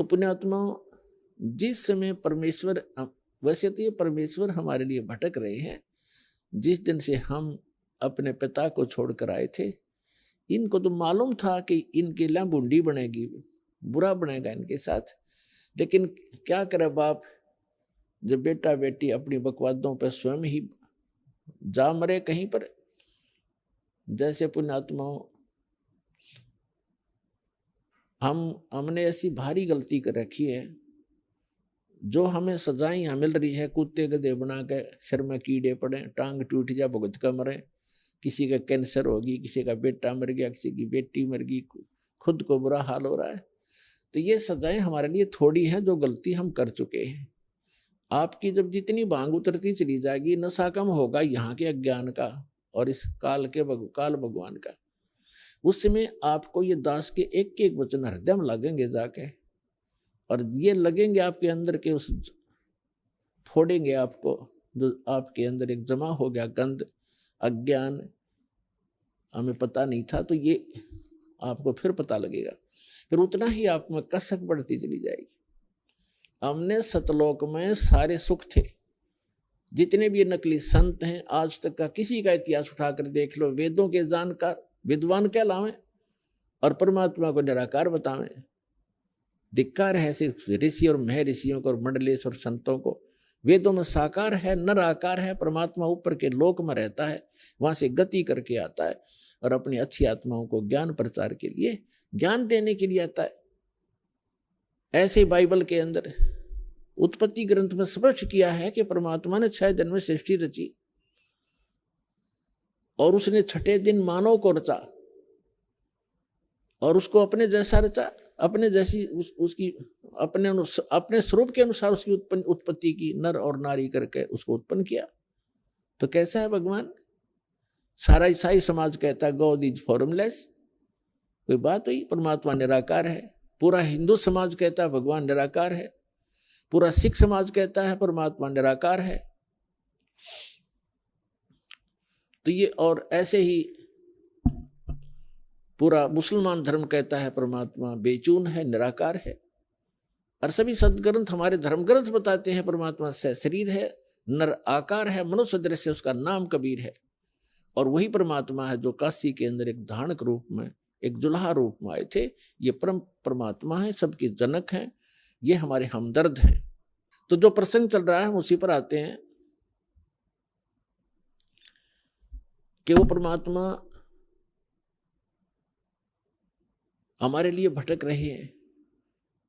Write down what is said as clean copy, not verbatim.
तो पुण्यात्मा, जिस समय परमेश्वर, वैसे तो ये परमेश्वर हमारे लिए भटक रहे हैं, जिस दिन से हम अपने पिता को छोड़कर आए थे, इनको तो मालूम था कि इनके लिए बूंदी बनेगी, बुरा बनेगा इनके साथ, लेकिन क्या करे बाप, जब बेटा बेटी अपनी बकवादों पर स्वयं ही जा मरे कहीं पर। जैसे पुण्यात्माओं, हमने ऐसी भारी गलती कर रखी है, जो हमें सजाएं यहाँ मिल रही है, कुत्ते गधे बना के सिर में कीड़े पड़े, टांग टूट जा, भुगत का मरे, किसी का कैंसर होगी, किसी का बेटा मर गया, किसी की बेटी मर गई, खुद को बुरा हाल हो रहा है। तो ये सजाएं हमारे लिए थोड़ी हैं, जो गलती हम कर चुके हैं। आपकी जब जितनी भांग उतरती चली जाएगी, नशा कम होगा यहाँ के अज्ञान का और इस काल भगवान का, उस समय आपको ये दास के एक वचन हृदय में लगेंगे जाके, और ये लगेंगे आपके अंदर के, उस फोड़ेंगे आपको, जो आपके अंदर एक जमा हो गया गंध, अज्ञान, हमें पता नहीं था, तो ये आपको फिर पता लगेगा, फिर उतना ही आप में कसक बढ़ती चली जाएगी। हमने सतलोक में सारे सुख थे, जितने भी नकली संत हैं आज तक का, किसी का इतिहास उठाकर देख लो, वेदों के जानकार विद्वान कहलावें और परमात्मा को निराकार बतावें। धिक्कार है सिर्फ ऋषि और महर्षियों को और मंडलेश और संतों को। वेदों में साकार है, नर आकार है, परमात्मा ऊपर के लोक में रहता है, वहां से गति करके आता है और अपनी अच्छी आत्माओं को ज्ञान प्रचार के लिए, ज्ञान देने के लिए आता है। ऐसे बाइबल के अंदर उत्पत्ति ग्रंथ में स्पष्ट किया है कि परमात्मा ने 6 दिन में सृष्टि रची और उसने 6ठे दिन मानव को रचा और उसको अपने जैसा रचा, अपने जैसी उसकी अपने स्वरूप के अनुसार उसकी उत्पत्ति की, नर और नारी करके उसको उत्पन्न किया। तो कैसा है भगवान? सारा ईसाई समाज कहता है गॉड इज फॉर्मलेस, कोई बात हुई? परमात्मा निराकार है। पूरा हिंदू समाज कहता है भगवान निराकार है, पूरा सिख समाज कहता है परमात्मा निराकार है। तो ये, और ऐसे ही पूरा मुसलमान धर्म कहता है परमात्मा बेचून है, निराकार है। और सभी सदग्रंथ, हमारे धर्म ग्रंथ बताते हैं परमात्मा से शरीर है, नर आकार है, मनुष्य दृश्य, उसका नाम कबीर है। और वही परमात्मा है जो काशी के अंदर एक धानक रूप में, एक जुल्हा रूप में आए थे। ये परम परमात्मा है, सबके जनक हैं, ये हमारे हमदर्द हैं। तो जो प्रसंग चल रहा है हम उसी पर आते हैं कि वो परमात्मा हमारे लिए भटक रहे हैं।